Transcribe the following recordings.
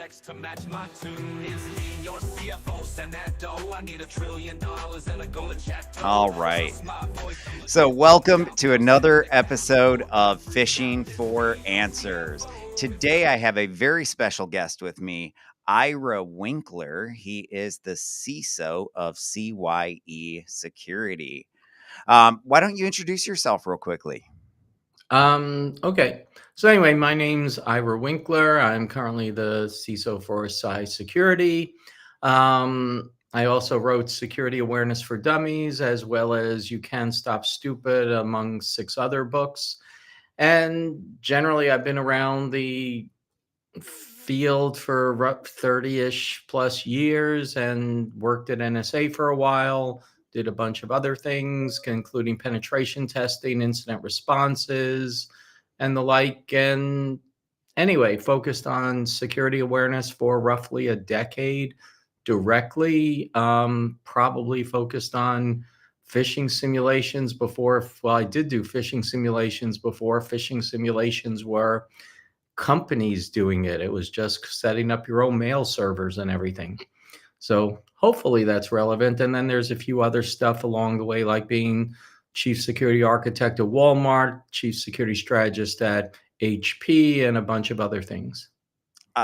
Rolex to match my tune. It's me, your CFO, send that dough. I need $1 trillion and a gold chateau. All right. So, welcome to another episode of Phishing for Answers. Today, I have a very special guest with me, Ira Winkler. He is the CISO of CYE Security. Why don't you introduce yourself real quickly? Okay. So anyway, my name's Ira Winkler. I'm currently the CISO for cybersecurity. I also wrote Security Awareness for Dummies, as well as You Can Stop Stupid, among 6 other books. And generally, I've been around the field for 30-ish plus years and worked at NSA for a while, did a bunch of other things, including penetration testing, incident responses, and the like. And anyway, focused on security awareness for roughly a decade directly, probably focused on phishing simulations before. Well, I did do phishing simulations before phishing simulations were companies doing it. It was just setting up your own mail servers and everything. So hopefully that's relevant. And then there's a few other stuff along the way, like being chief security architect at Walmart, chief security strategist at HP, and a bunch of other things.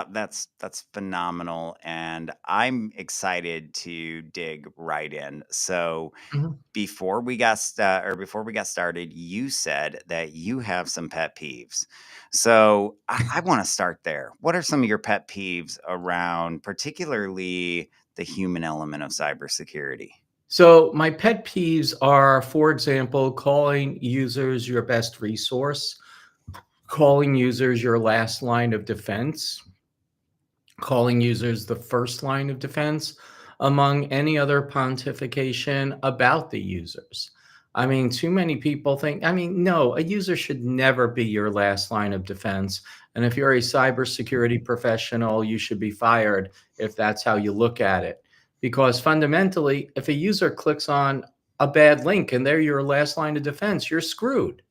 That's phenomenal, and I'm excited to dig right in. So, Mhm. before we got started, you said that you have some pet peeves. So I want to start there. What are some of your pet peeves around, particularly the human element of cybersecurity? So my pet peeves are, for example, calling users your best resource, calling users your last line of defense, calling users the first line of defense, among any other pontification about the users. I mean, too many people think, no, a user should never be your last line of defense. And if you're a cybersecurity professional, you should be fired if that's how you look at it. Because fundamentally, if a user clicks on a bad link and they're your last line of defense, you're screwed.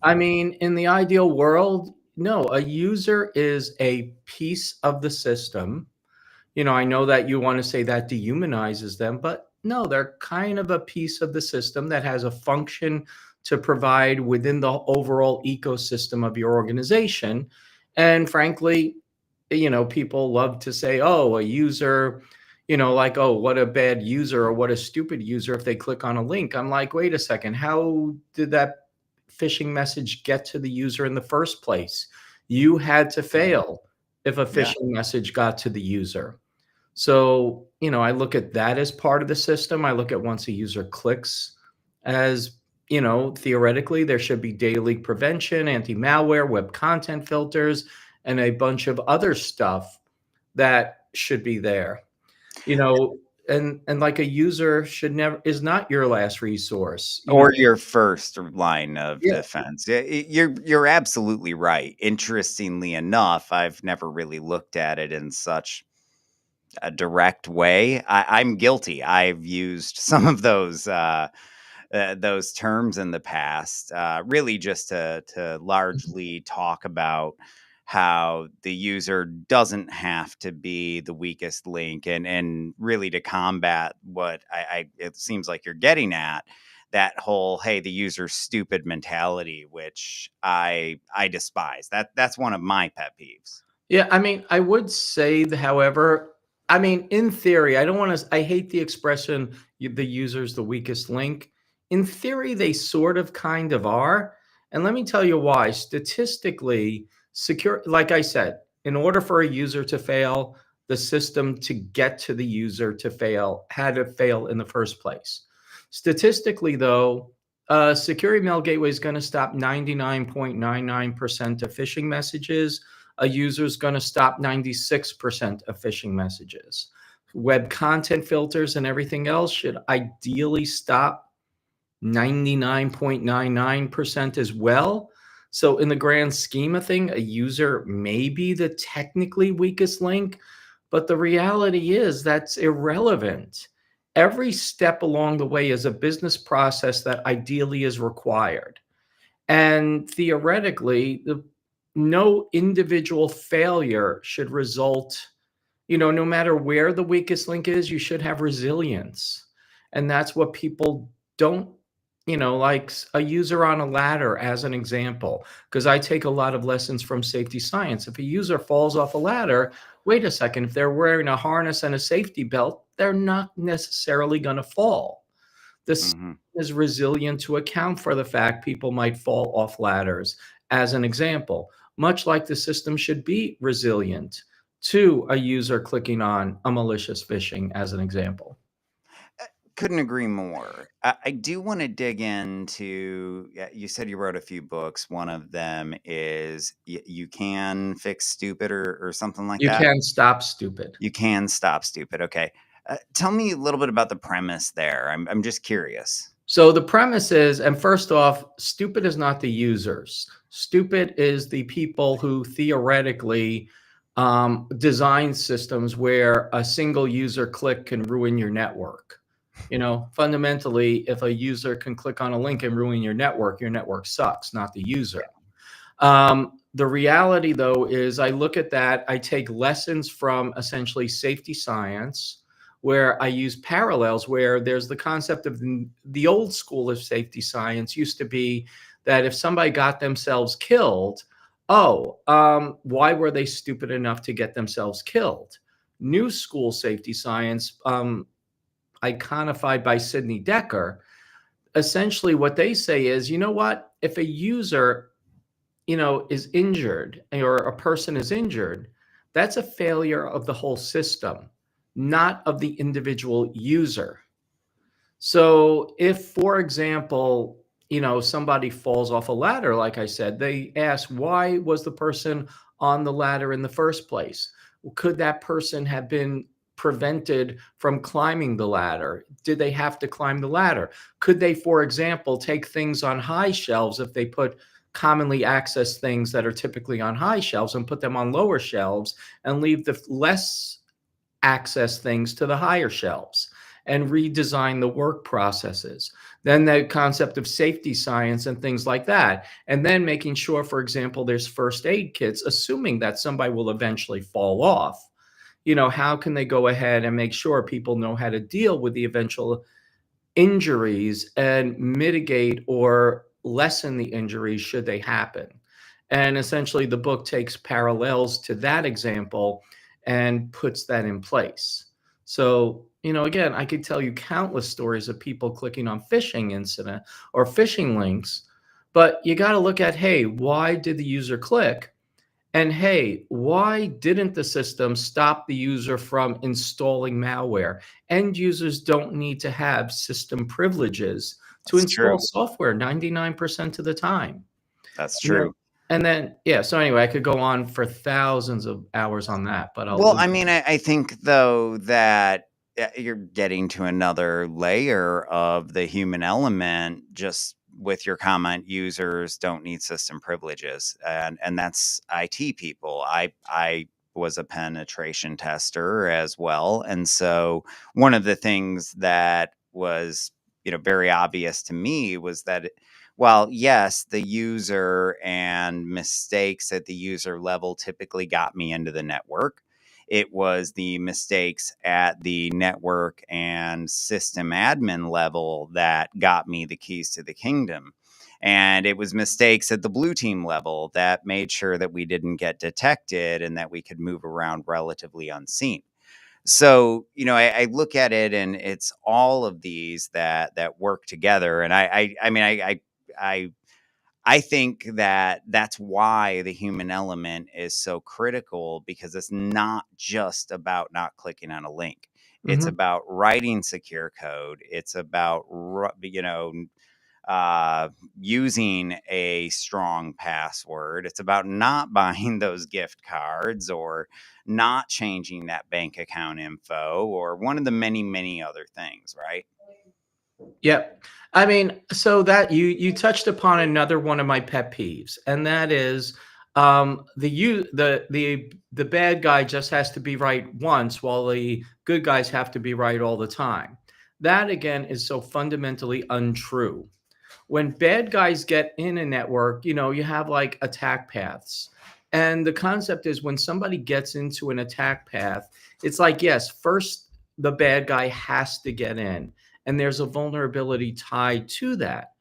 I mean, in the ideal world, no, a user is a piece of the system. I know that you want to say that dehumanizes them, but no, they're kind of a piece of the system that has a function to provide within the overall ecosystem of your organization. And frankly, people love to say, oh, a user, like, oh, what a bad user or what a stupid user if they click on a link. I'm like, wait a second, how did that phishing message get to the user in the first place? You had to fail if a Yeah. phishing message got to the user. So, I look at that as part of the system. I look at once a user clicks as, theoretically, there should be data leak prevention, anti-malware, web content filters, and a bunch of other stuff that should be there. You know, and like a user should never is not your last resource. Or your first line of Yeah. defense. Yeah, you're absolutely right. Interestingly enough, I've never really looked at it in such a direct way. I'm guilty. I've used some of those terms in the past, really just to largely talk about how the user doesn't have to be the weakest link, and really to combat what I it seems like you're getting at, that whole hey, the user's stupid mentality, which I despise. That's one of my pet peeves. Yeah, I would say, however, in theory, I hate the expression, the user's the weakest link. In theory, they sort of kind of are. And let me tell you why. Statistically, like I said, in order for a user to fail, the system to get to the user to fail had to fail in the first place. Statistically, though, security mail gateway is going to stop 99.99% of phishing messages. A user is going to stop 96% of phishing messages. Web content filters and everything else should ideally stop 99.99% as well. So, in the grand scheme of thing, a user may be the technically weakest link, but the reality is that's irrelevant. Every step along the way is a business process that ideally is required. And theoretically, no individual failure should result, no matter where the weakest link is, you should have resilience. And that's what people don't, like a user on a ladder, as an example, because I take a lot of lessons from safety science. If a user falls off a ladder, wait a second, if they're wearing a harness and a safety belt, they're not necessarily going to fall. The system Hmm. is resilient to account for the fact people might fall off ladders, as an example, much like the system should be resilient to a user clicking on a malicious phishing, as an example. Couldn't agree more. I do want to dig into. Yeah, you said you wrote a few books. One of them is You Can Fix Stupid, or something like You that. can stop stupid. You Can Stop Stupid. Okay. Tell me a little bit about the premise there. I'm just curious. So the premise is, and first off, stupid is not the users. Stupid is the people who theoretically design systems where a single user click can ruin your network. Fundamentally, if a user can click on a link and ruin your network sucks, not the user. The reality, though, is I look at that, I take lessons from essentially safety science, where I use parallels, where there's the concept of the old school of safety science used to be that if somebody got themselves killed, why were they stupid enough to get themselves killed? New school safety science, iconified by Sidney Decker, essentially what they say is, you know what, if a user is injured, or a person is injured, that's a failure of the whole system, not of the individual user. So if, for example, somebody falls off a ladder, like I said, they ask, why was the person on the ladder in the first place? Could that person have been prevented from climbing the ladder? Did they have to climb the ladder? Could they, for example, take things on high shelves if they put commonly accessed things that are typically on high shelves and put them on lower shelves and leave the less access things to the higher shelves and redesign the work processes? Then the concept of safety science and things like that. And then making sure, for example, there's first aid kits, assuming that somebody will eventually fall off. How can they go ahead and make sure people know how to deal with the eventual injuries and mitigate or lessen the injuries should they happen? And essentially, the book takes parallels to that example and puts that in place. So, again, I could tell you countless stories of people clicking on phishing incident or phishing links, but you got to look at, hey, why did the user click? And hey, why didn't the system stop the user from installing malware? End users don't need to have system privileges to That's install true. software 99% of the time. That's You know, true. and then, yeah, so anyway, I could go on for thousands of hours on that, but I'll Well, leave. I mean, I think though that you're getting to another layer of the human element just with your comment. Users don't need system privileges, and that's IT people. I was a penetration tester as well, and so one of the things that was very obvious to me was that while yes, the user and mistakes at the user level typically got me into the network, it was the mistakes at the network and system admin level that got me the keys to the kingdom. And it was mistakes at the blue team level that made sure that we didn't get detected and that we could move around relatively unseen. So, I look at it and it's all of these that work together. And I I think that that's why the human element is so critical, because it's not just about not clicking on a link. It's Mhm. about writing secure code. It's about uh, using a strong password. It's about not buying those gift cards or not changing that bank account info or one of the many, many other things, right? Yep. I mean, so that you touched upon another one of my pet peeves, and that is the bad guy just has to be right once, while the good guys have to be right all the time. That again is so fundamentally untrue. When bad guys get in a network, you have like attack paths. And the concept is when somebody gets into an attack path, it's like, yes, first the bad guy has to get in, and there's a vulnerability tied to that.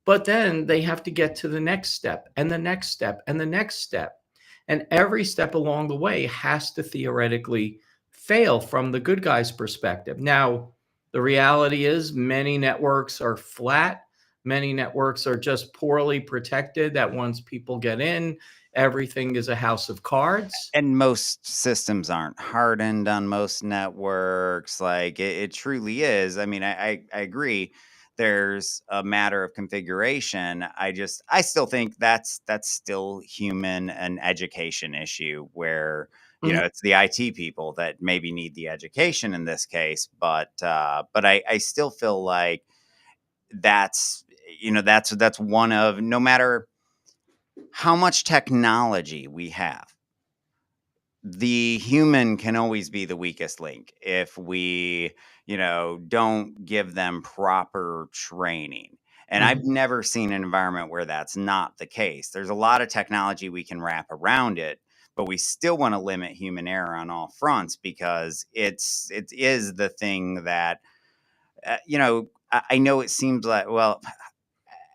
But then they have to get to the next step and the next step and the next step. And every step along the way has to theoretically fail from the good guy's perspective. Now, the reality is many networks are flat. Many networks are just poorly protected, that once people get in, everything is a house of cards. And most systems aren't hardened on most networks. Like it truly is. I mean, I agree. There's a matter of configuration. I still think that's still human and education issue where Mhm. it's the IT people that maybe need the education in this case. But I still feel like that's that's one of, no matter how much technology we have, the human can always be the weakest link if we, don't give them proper training. And I've Mhm. never seen an environment where that's not the case. There's a lot of technology we can wrap around it, but we still want to limit human error on all fronts because it is the thing that I know it seems like, well,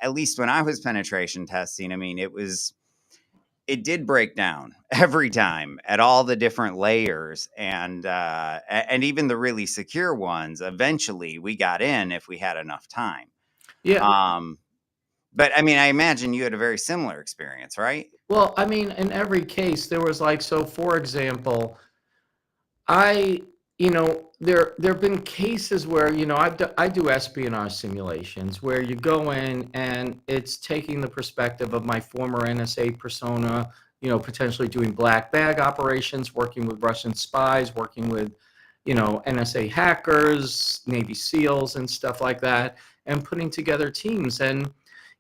at least when I was penetration testing, I mean, it did break down every time at all the different layers, and even the really secure ones. Eventually, we got in if we had enough time. Yeah. Um, but I mean, I imagine you had a very similar experience, right? Well, I mean, in every case, there was like, so for example, I, there have been cases where, I do espionage simulations where you go in and it's taking the perspective of my former NSA persona, potentially doing black bag operations, working with Russian spies, working with, NSA hackers, Navy SEALs and stuff like that, and putting together teams. And,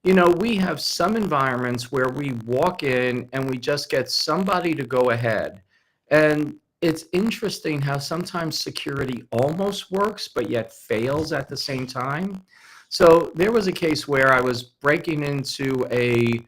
we have some environments where we walk in and we just get somebody to go ahead. And it's interesting how sometimes security almost works, but yet fails at the same time. So there was a case where I was breaking into a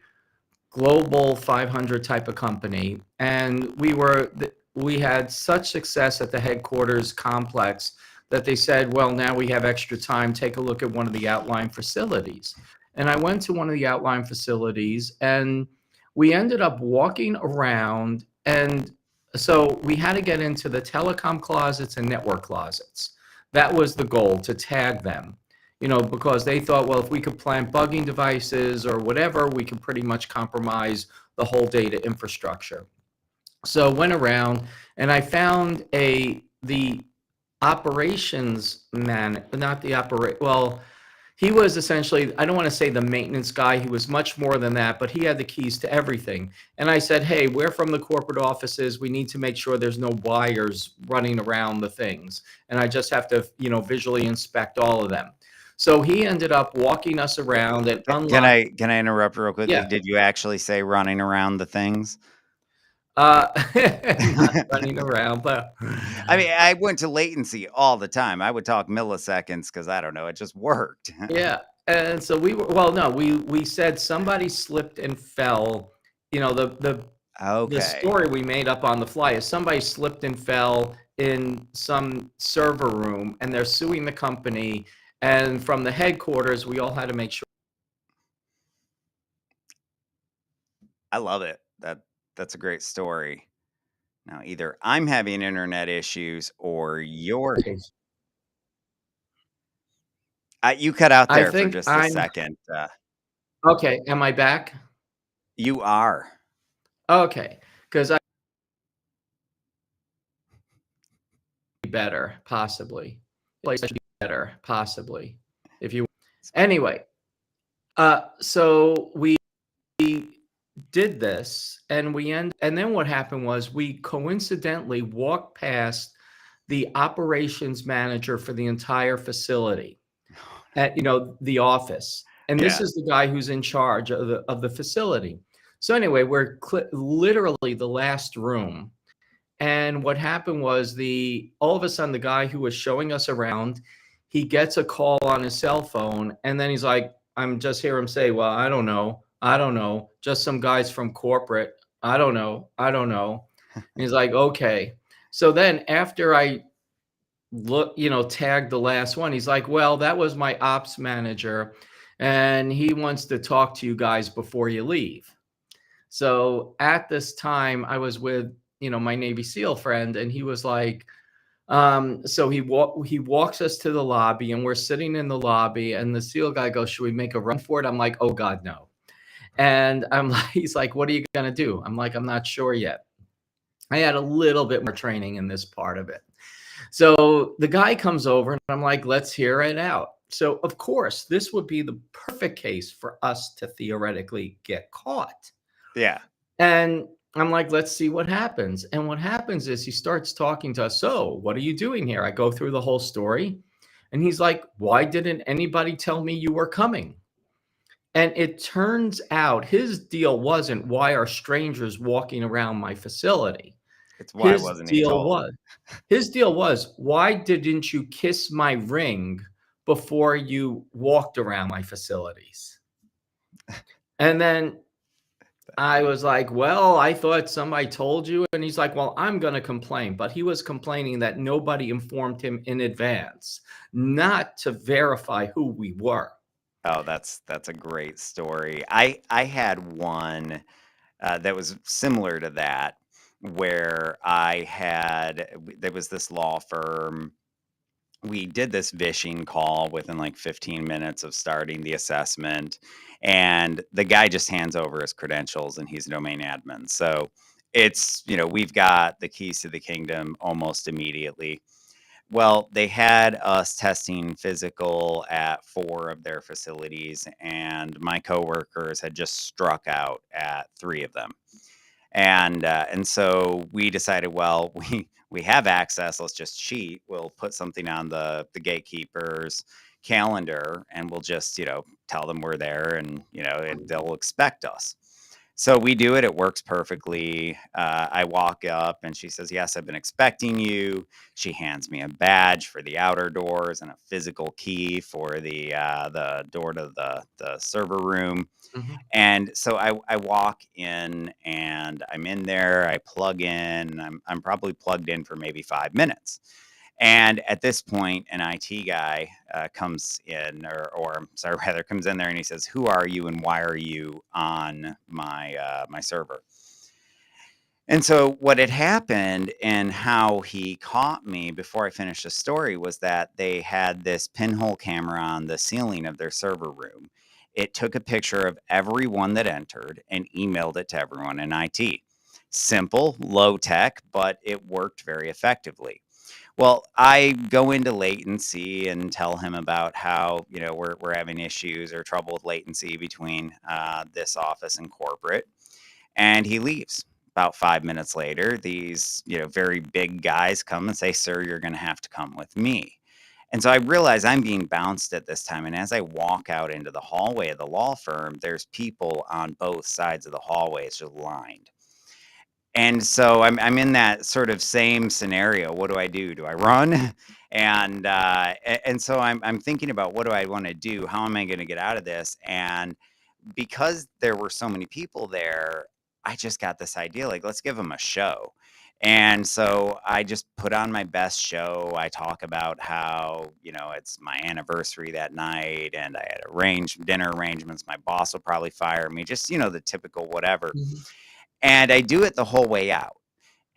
global 500 type of company, and we had such success at the headquarters complex that they said, well, now we have extra time, take a look at one of the outlying facilities. And I went to one of the outlying facilities, and we ended up walking around, and so we had to get into the telecom closets and network closets. That was the goal, to tag them, because they thought, well, if we could plant bugging devices or whatever, we could pretty much compromise the whole data infrastructure. So went around and I found the operations man, not the operate, well, he was essentially, I don't want to say the maintenance guy. He was much more than that, but he had the keys to everything. And I said, hey, we're from the corporate offices. We need to make sure there's no wires running around the things. And I just have to, visually inspect all of them. So he ended up walking us around and Can unlocked. I interrupt real quickly? Yeah. Did you actually say running around the things? Uh, not running around, but I mean, I went to latency all the time. I would talk milliseconds because I don't know, it just worked. yeah. And so we were, well, no, we said somebody slipped and fell. The Okay. story we made up on the fly is somebody slipped and fell in some server room and they're suing the company. And from the headquarters, we all had to make sure. I love it. That's a great story. Now, either I'm having internet issues or you cut out I there for think just a I'm second. okay. Am I back? You are. Okay. Because I better, possibly. Place should be better, possibly. If you anyway, so we did this and then what happened was we coincidentally walked past the operations manager for the entire facility at the office, and this Yeah. is the guy who's in charge of the facility. So anyway, we're literally the last room, and what happened was the all of a sudden the guy who was showing us around, he gets a call on his cell phone, and then he's like, I'm just hear him say, well, I don't know, just some guys from corporate. I don't know. I don't know. And he's like, okay. So then after I tagged the last one, he's like, well, that was my ops manager and he wants to talk to you guys before you leave. So at this time I was with, my Navy SEAL friend, and he was like, so he walks us to the lobby, and we're sitting in the lobby, and the SEAL guy goes, should we make a run for it? I'm like, oh God, no. And I'm like, he's like, what are you going to do? I'm like, I'm not sure yet. I had a little bit more training in this part of it. So the guy comes over and I'm like, let's hear it out. So of course, this would be the perfect case for us to theoretically get caught. Yeah. And I'm like, let's see what happens. And what happens is he starts talking to us. So what are you doing here? I go through the whole story. And he's like, why didn't anybody tell me you were coming? And it turns out his deal wasn't, why are strangers walking around my facility? It's why His wasn't he deal told? was, why didn't you kiss my ring before you walked around my facilities? And then I was like, well, I thought somebody told you. And he's like, well, I'm going to complain. But he was complaining that nobody informed him in advance, not to verify who we were. Oh, that's a great story. I had one that was similar to that, where there was this law firm. We did this phishing call within like 15 minutes of starting the assessment, and the guy just hands over his credentials, and he's a domain admin. So it's, we've got the keys to the kingdom almost immediately. Well, they had us testing physical at 4 of their facilities, and my coworkers had just struck out at 3 of them. And so we decided, well, we have access. Let's just cheat. We'll put something on the gatekeeper's calendar, and we'll just tell them we're there, and they'll expect us. So we do it. It works perfectly. I walk up, and she says, yes, I've been expecting you. She hands me a badge for the outer doors and a physical key for the door to the server room. Mm-hmm. And so I walk in, and I'm in there. I plug in. I'm probably plugged in for maybe 5 minutes. And at this point, an IT guy comes in, or sorry, rather comes in there, and he says, who are you and why are you on my server? And so what had happened and how he caught me before I finished the story was that they had this pinhole camera on the ceiling of their server room. It took a picture of everyone that entered and emailed it to everyone in IT. Simple, low tech, but it worked very effectively. Well, I go into latency and tell him about how, we're having issues or trouble with latency between this office and corporate. And he leaves. About 5 minutes later, these, very big guys come and say, sir, you're going to have to come with me. And so I realize I'm being bounced at this time. And as I walk out into the hallway of the law firm, there's people on both sides of the hallway. It's just lined. And so I'm in that sort of same scenario. What do I do? Do I run? And so I'm thinking about, what do I want to do? How am I going to get out of this? And because there were so many people there, I just got this idea, like, let's give them a show. And so I just put on my best show. I talk about how, it's my anniversary that night, and I had dinner arrangements. My boss will probably fire me, just, the typical whatever. Mm-hmm. And I do it the whole way out.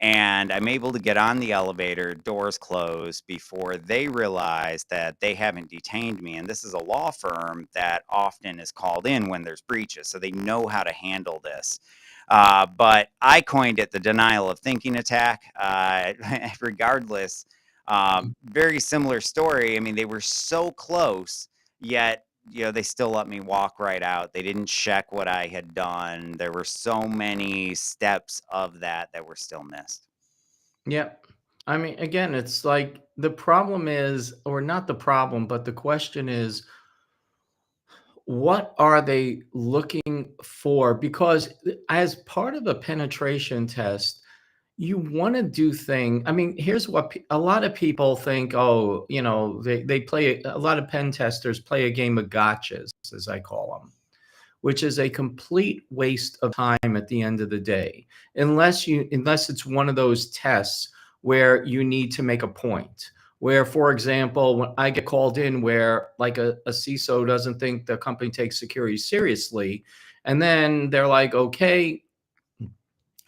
And I'm able to get on the elevator, doors closed, before they realize that they haven't detained me. And this is a law firm that often is called in when there's breaches, so they know how to handle this. But I coined it the denial of thinking attack. Regardless, very similar story. I mean, they were so close, yet they still let me walk right out. They didn't check what I had done. There were so many steps of that were still missed. Yeah. I mean, again, it's like the problem is, or not the problem, but the question is, what are they looking for? Because as part of a penetration test, you want to do things. I mean, here's what a lot of people think. Oh, they play, a lot of pen testers play a game of gotchas, as I call them, which is a complete waste of time at the end of the day, unless it's one of those tests where you need to make a point. Where, for example, when I get called in where like a CISO doesn't think the company takes security seriously, and then they're like, okay,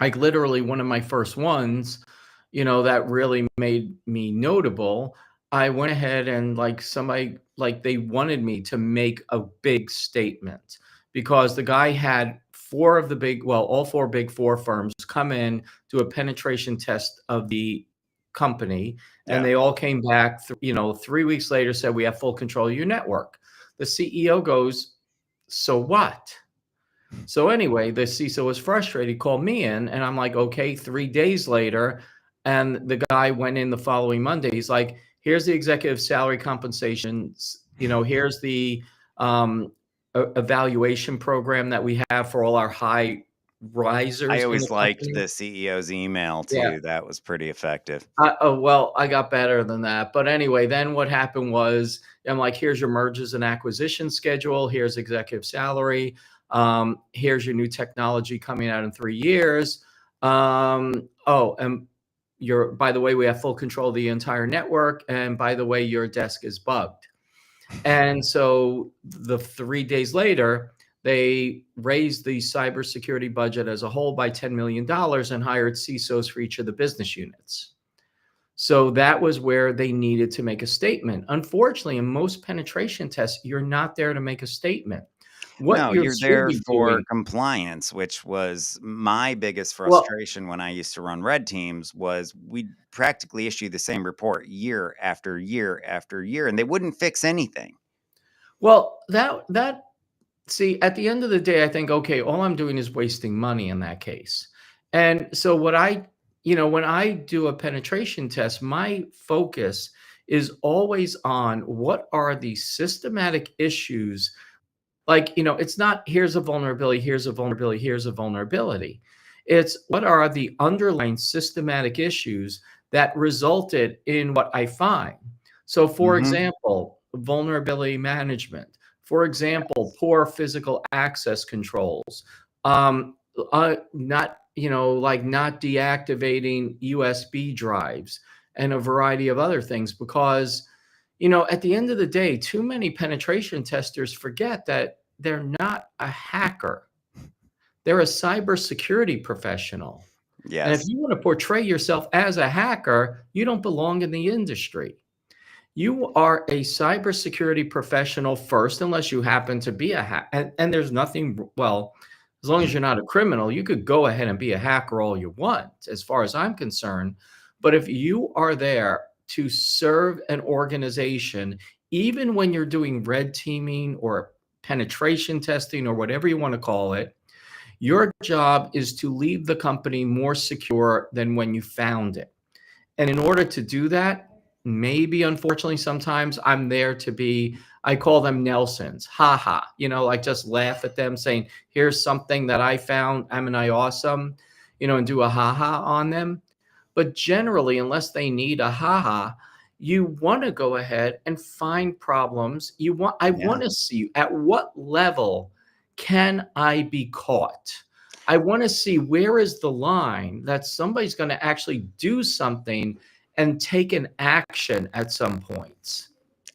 like literally one of my first ones, that really made me notable. I went ahead and like somebody, like they wanted me to make a big statement because the guy had all four big four firms come in, do a penetration test of the company, and Yeah. they all came back, 3 weeks later, said we have full control of your network. The CEO goes, so what? So anyway, the CISO was frustrated. He called me in, and I'm like, okay. 3 days later, and the guy went in the following Monday. He's like, here's the executive salary compensations. Here's the evaluation program that we have for all our high I risers in the always liked company. the CEO's email Yeah. too. That was pretty effective. Oh, well, I got better than that. But anyway, then what happened was I'm like, here's your mergers and acquisition schedule. Here's executive salary. Here's your new technology coming out in 3 years. And by the way, we have full control of the entire network. And by the way, your desk is bugged. And so the 3 days later, they raised the cybersecurity budget as a whole by $10 million and hired CISOs for each of the business units. So that was where they needed to make a statement. Unfortunately, in most penetration tests, you're not there to make a statement. What No, you you're should there be for doing, compliance, which was my biggest well, frustration when I used to run red teams was we practically issue the same report year after year after year, and they wouldn't fix anything. that see, at the end of the day, I think, okay, all I'm doing is wasting money in that case. And so when I do a penetration test, my focus is always on what are the systematic issues. Like, it's not here's a vulnerability, here's a vulnerability, here's a vulnerability. It's what are the underlying systematic issues that resulted in what I find. So, for Mhm. example, vulnerability management. For example, poor physical access controls. Not like not deactivating USB drives and a variety of other things because at the end of the day, too many penetration testers forget that they're not a hacker. They're a cybersecurity professional. And if Yes. you want to portray yourself as a hacker, you don't belong in the industry. You are a cybersecurity professional first, unless you happen to be a hacker. And there's nothing, well, as long as you're not a criminal, you could go ahead and be a hacker all you want, as far as I'm concerned. But if you are there to serve an organization, even when you're doing red teaming or penetration testing or whatever you want to call it, your job is to leave the company more secure than when you found it. And in order to do that, maybe unfortunately, sometimes I'm there to be, I call them Nelsons, haha, like just laugh at them saying, here's something that I found, am I awesome, and do a haha on them. But generally, unless they need a haha, you want to go ahead and find problems. I Yeah. want to see at what level can I be caught? I want to see where is the line that somebody's going to actually do something and take an action at some points.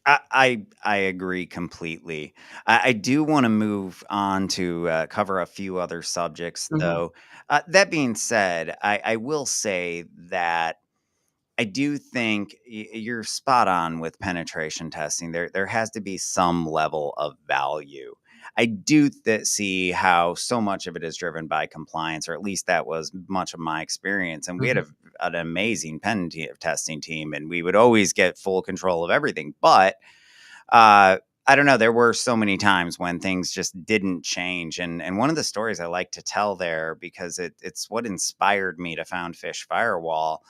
I agree completely. I do want to move on to cover a few other subjects, Mhm, though. That being said, I will say that I do think you're spot on with penetration testing. There has to be some level of value. I do see how so much of it is driven by compliance, or at least that was much of my experience. And we had mhm. an amazing testing team, and we would always get full control of everything. But I don't know. There were so many times when things just didn't change, and one of the stories I like to tell there because it's what inspired me to found Fish Firewall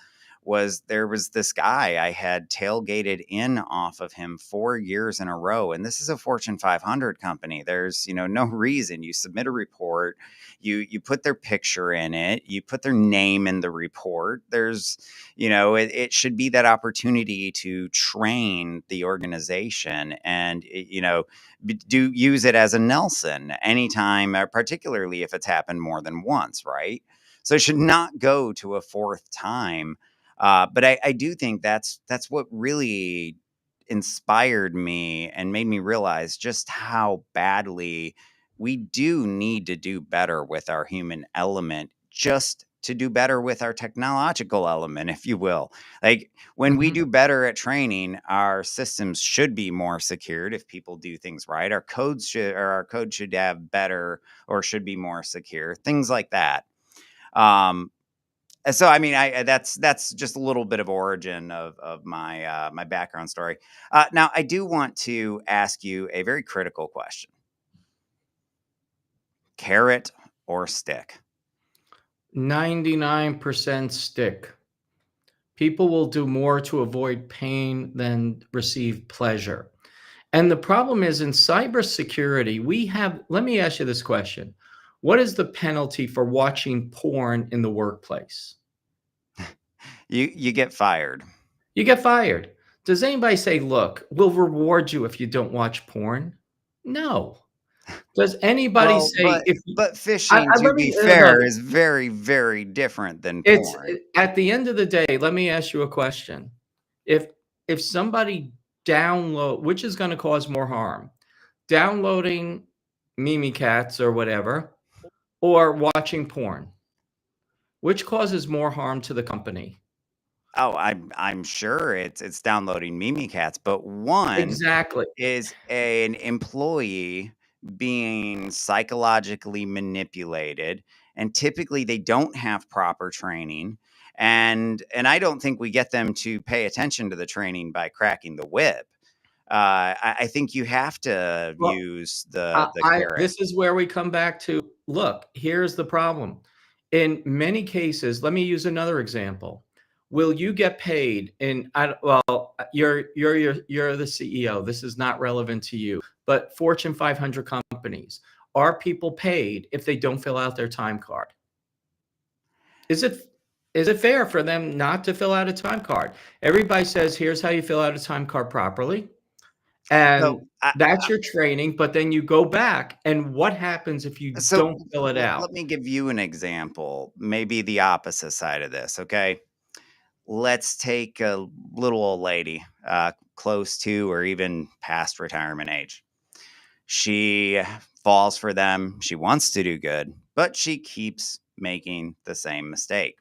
was there was this guy I had tailgated in off of him 4 years in a row. And this is a Fortune 500 company. There's, no reason. You submit a report, you put their picture in it, you put their name in the report. There's, it should be that opportunity to train the organization and, do use it as a Nelson anytime, particularly if it's happened more than once, right? So it should not go to a fourth time. But I do think that's what really inspired me and made me realize just how badly we do need to do better with our human element, just to do better with our technological element, if you will. Like when we Mhm. do better at training, our systems should be more secured if people do things right. Our code should have better or should be more secure, things like that. So I mean, that's just a little bit of origin of my my background story. Now, I do want to ask you a very critical question: carrot or stick? 99% stick. People will do more to avoid pain than receive pleasure. And the problem is in cybersecurity, let me ask you this question. What is the penalty for watching porn in the workplace? You get fired. You get fired. Does anybody say, look, we'll reward you if you don't watch porn? No. Does anybody Well, say if you, but phishing, to let be me no, fair, is very, very different than it's porn. at the end of the day, let me ask you a question. If if somebody download, which is going to cause more harm, downloading Mimi Cats or whatever, or watching porn, which causes more harm to the company? Oh, I'm sure it's downloading Mimi Cats, but one Exactly. is an employee being psychologically manipulated, and typically they don't have proper training, and I don't think we get them to pay attention to the training by cracking the whip. I think you have to Well, use the carrot. this is where we come back to, look, here's the problem. In many cases, let me use another example. Will you get paid in you're the CEO. This is not relevant to you, but Fortune 500 companies, are people paid if they don't fill out their time card? Is it fair for them not to fill out a time card? Everybody says, here's how you fill out a time card properly. So And that's your training, but then you go back, and what happens if you so don't fill it let out? me give you an example, maybe the opposite side of this. Okay, let's take a little old lady, close to or even past retirement age. She falls for them. She wants to do good, but she keeps making the same mistake.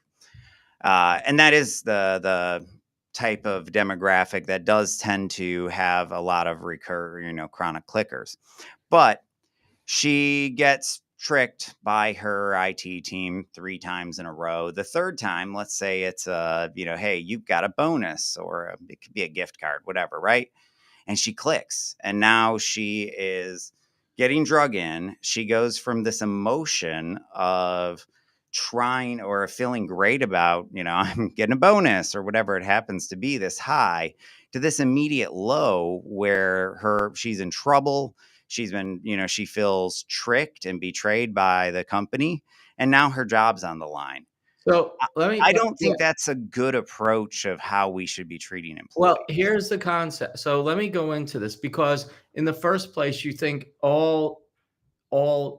And that is the type of demographic that does tend to have a lot of chronic clickers. But she gets tricked by her IT team 3 times in a row. The third time, let's say it's hey, you've got a bonus, or it could be a gift card, whatever, right? And she clicks, and now she is getting drug in. She goes from this emotion of trying or feeling great about, I'm getting a bonus or whatever it happens to be, this high, to this immediate low where she's in trouble. She's been, she feels tricked and betrayed by the company, and now her job's on the line. So I let me I let don't yeah. think that's a good approach of how we should be treating Well, employees. here's the concept. So let me go into this, because in the first place, you think all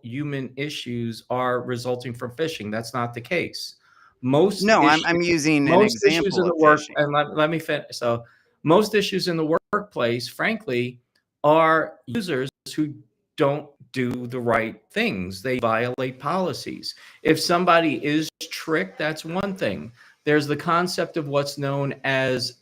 human issues are resulting from phishing. That's not the case. Most No, issues I'm using an most issues example in of the work, phishing. and let me finish. So most issues in the workplace, frankly, are users who don't do the right things. They violate policies. If somebody is tricked, that's one thing. There's the concept of what's known as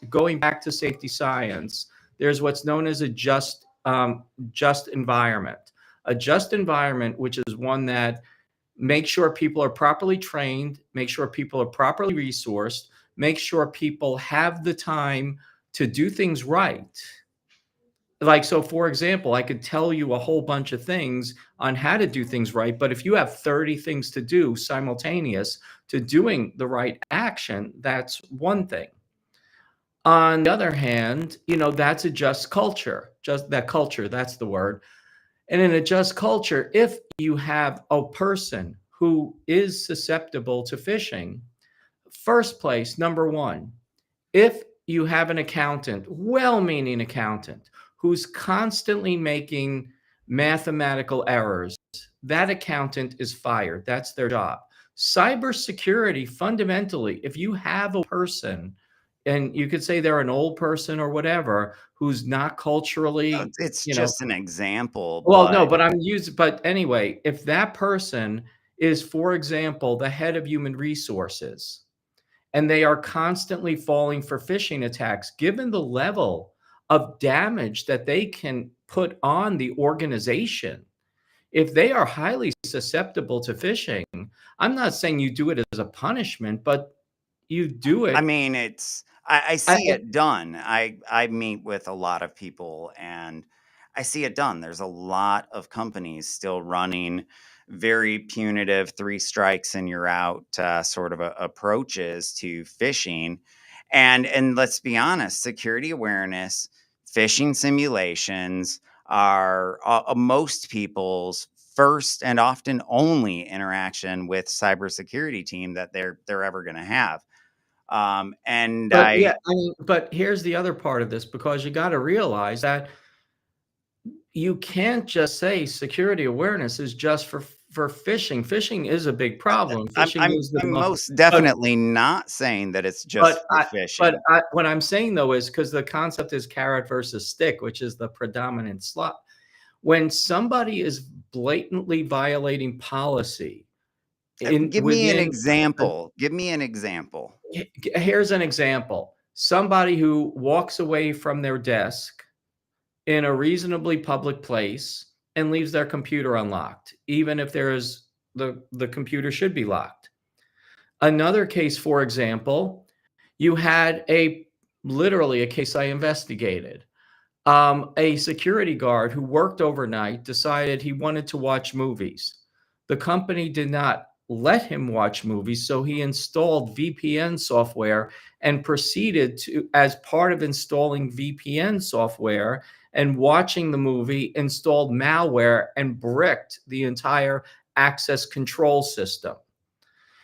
going back to safety science. There's what's known as a just environment. A just environment, which is one that make sure people are properly trained, make sure people are properly resourced, make sure people have the time to do things right. Like, so for example, I could tell you a whole bunch of things on how to do things right, but if you have 30 things to do simultaneous to doing the right action, that's one thing. On the other hand, that's a just culture. Just that culture, that's the word. And in a just culture, if you have a person who is susceptible to phishing, first place, number one, if you have an accountant, well-meaning accountant, who's constantly making mathematical errors, that accountant is fired. That's their job. Cybersecurity, fundamentally, if you have a person, and you could say they're an old person or whatever, who's not No, culturally, it's just an example, well, no, but but anyway, if that person is, for example, the head of human resources, and they are constantly falling for phishing attacks, given the level of damage that they can put on the organization, if they are highly susceptible to phishing, I'm not saying you do it as a punishment, but you do I it. mean, I I, see it done. I meet with a lot of people and I see it done. There's a lot of companies still running very punitive three strikes and you're out sort of approaches to phishing. And let's be honest, security awareness, phishing simulations are most people's first and often only interaction with cybersecurity team that they're ever going to have. And but yeah, I I mean, but here's the other part of this, because you got to realize that you can't just say security awareness is just for phishing. Phishing is a big problem. Phishing is the I'm most, most but definitely not saying that it's just for phishing. what I'm saying though is, because the concept is carrot versus stick, which is the predominant slot. When somebody is blatantly violating policy in Give me an within, example. Give me an example. here's an example. Somebody who walks away from their desk in a reasonably public place and leaves their computer unlocked, even if the computer should be locked. Another case, for example, you had literally a case I investigated. A security guard who worked overnight decided he wanted to watch movies. The company did not let him watch movies, so he installed VPN software and proceeded to, as part of installing VPN software and watching the movie, installed malware and bricked the entire access control system.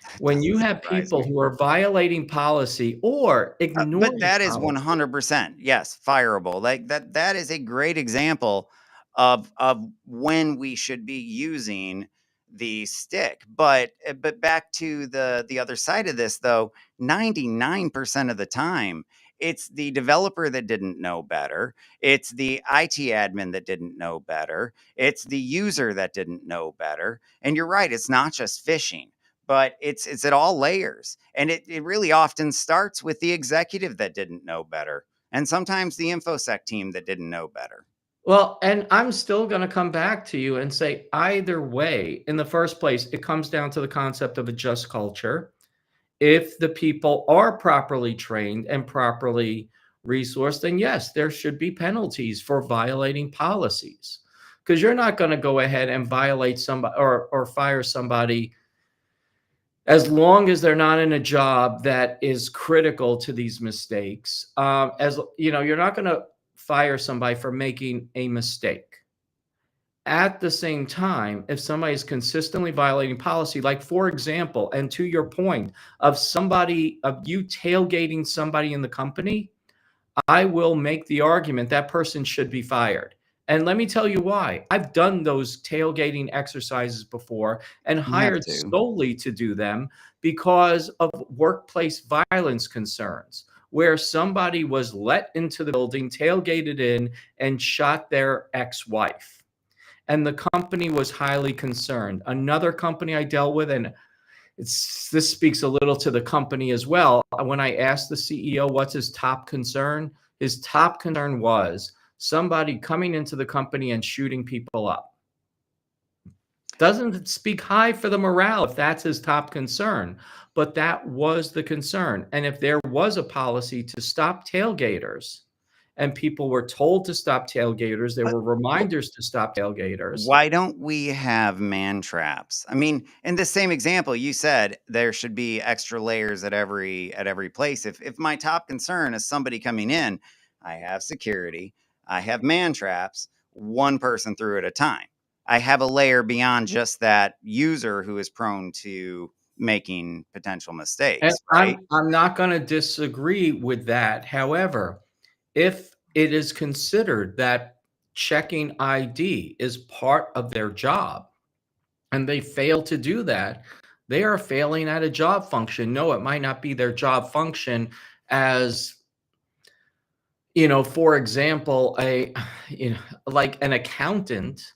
That When you doesn't have surprise people me. who are violating policy or But ignoring that is policy, 100%, yes, fireable. Like that is a great example of when we should be using the stick. But back to the other side of this though, 99% of the time it's the developer that didn't know better. It's the IT admin that didn't know better. It's the user that didn't know better. And you're right, it's not just phishing, but it's at all layers, and it really often starts with the executive that didn't know better, and sometimes the infosec team that didn't know better. well, and I'm still going to come back to you and say, either way, in the first place, it comes down to the concept of a just culture. If the people are properly trained and properly resourced, then yes, there should be penalties for violating policies. Because you're not going to go ahead and violate somebody or fire somebody as long as they're not in a job that is critical to these mistakes. As you know, you're not going to fire somebody for making a mistake. At the same time, if somebody is consistently violating policy, like for example, and to your point of you tailgating somebody in the company, I will make the argument that person should be fired. And let me tell you why. I've done those tailgating exercises before and You have hired to. solely to do them because of workplace violence concerns, where somebody was let into the building, tailgated in, and shot their ex-wife. And the company was highly concerned. Another company I dealt with, and this speaks a little to the company as well. When I asked the CEO what's his top concern was somebody coming into the company and shooting people up. Doesn't speak high for the morale if that's his top concern, but that was the concern. And if there was a policy to stop tailgaters and people were told to stop tailgaters. There But were reminders to stop tailgaters. why don't we have man traps? I mean, in the same example, you said there should be extra layers at every place. If my top concern is somebody coming in, I have security, I have man traps, one person through at a time. I have a layer beyond just that user who is prone to making potential And mistakes, right? I'm not going to disagree with that. However, if it is considered that checking ID is part of their job and they fail to do that, they are failing at a job function. No, it might not be their job function as, for example, like an accountant.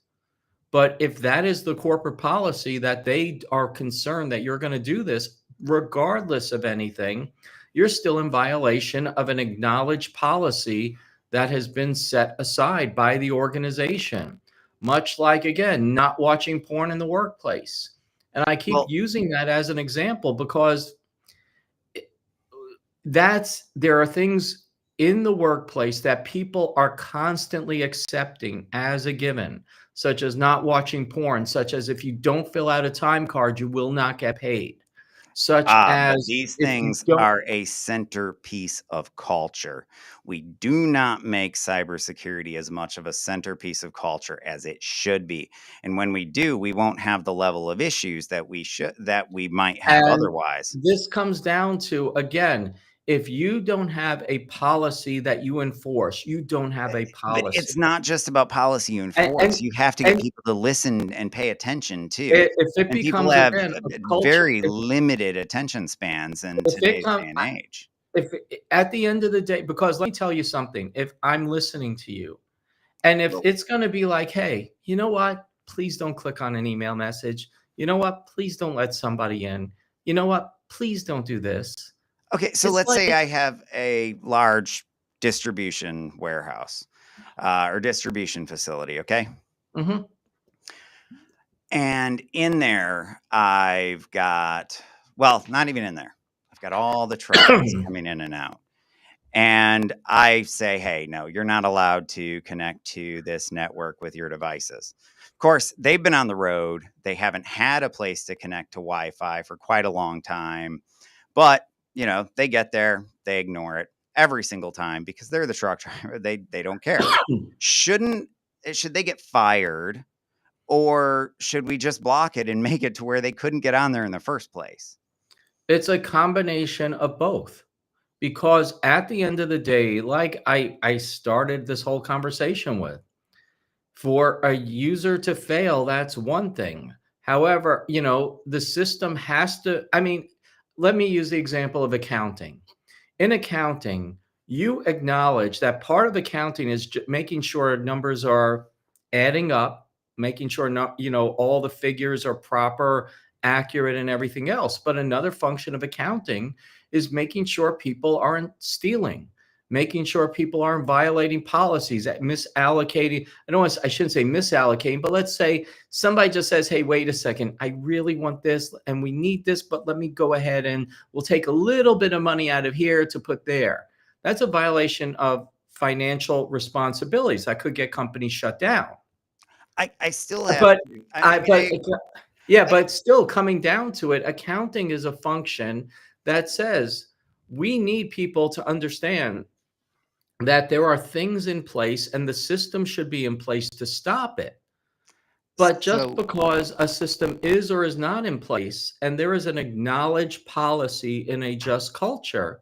But if that is the corporate policy that they are concerned that you're going to do this, regardless of anything, you're still in violation of an acknowledged policy that has been set aside by the organization. Much like, again, not watching porn in the workplace. And I keep Well, using that as an example because there are things in the workplace that people are constantly accepting as a given, such as not watching porn, such as if you don't fill out a time card, you will not get paid, such But as these if you things don't. are a centerpiece of culture. We do not make cybersecurity as much of a centerpiece of culture as it should be. And when we do, we won't have the level of issues that we might have And otherwise. this comes down to, again, if you don't have a policy that you enforce, you don't have a But policy. it's not just about policy you And, enforce. and, You have to get and people to listen and pay attention too. if it And people becomes, have again, a culture, very limited attention spans in if it today's comes, day and age. at the end of the day, because let me tell you something, if I'm listening to you and if Well, it's going to be like, hey, you know what, please don't click on an email message, you know what, please don't let somebody in, you know what, please don't do this. okay, so It's let's like, say I have a large distribution warehouse or distribution facility, okay? mhm. And in there, I've got, well, not even in there. I've got all the trucks coming in and out. And I say, hey, no, you're not allowed to connect to this network with your devices. Of course, they've been on the road. They haven't had a place to connect to Wi-Fi for quite a long time. But, they get there, they ignore it every single time because they're the truck driver. They don't care. Should they get fired, or should we just block it and make it to where they couldn't get on there in the first place? It's a combination of both. Because at the end of the day, like I started this whole conversation with, for a user to fail, that's one thing. However, the system has to, I mean, let me use the example of accounting. In accounting, you acknowledge that part of accounting is making sure numbers are adding up, making sure not, all the figures are proper, accurate, and everything else. But another function of accounting is making sure people aren't stealing, making sure people aren't violating policies, that misallocating. I shouldn't say misallocating, but let's say somebody just says, hey, wait a second, I really want this and we need this, but let me go ahead and we'll take a little bit of money out of here to put there. That's a violation of financial responsibilities that could get companies shut down. I still have, But I mean, yeah, I, but still coming down to it, accounting is a function that says we need people to understand that there are things in place and the system should be in place to stop it. But just so because a system is or is not in place and there is an acknowledged policy in a just culture,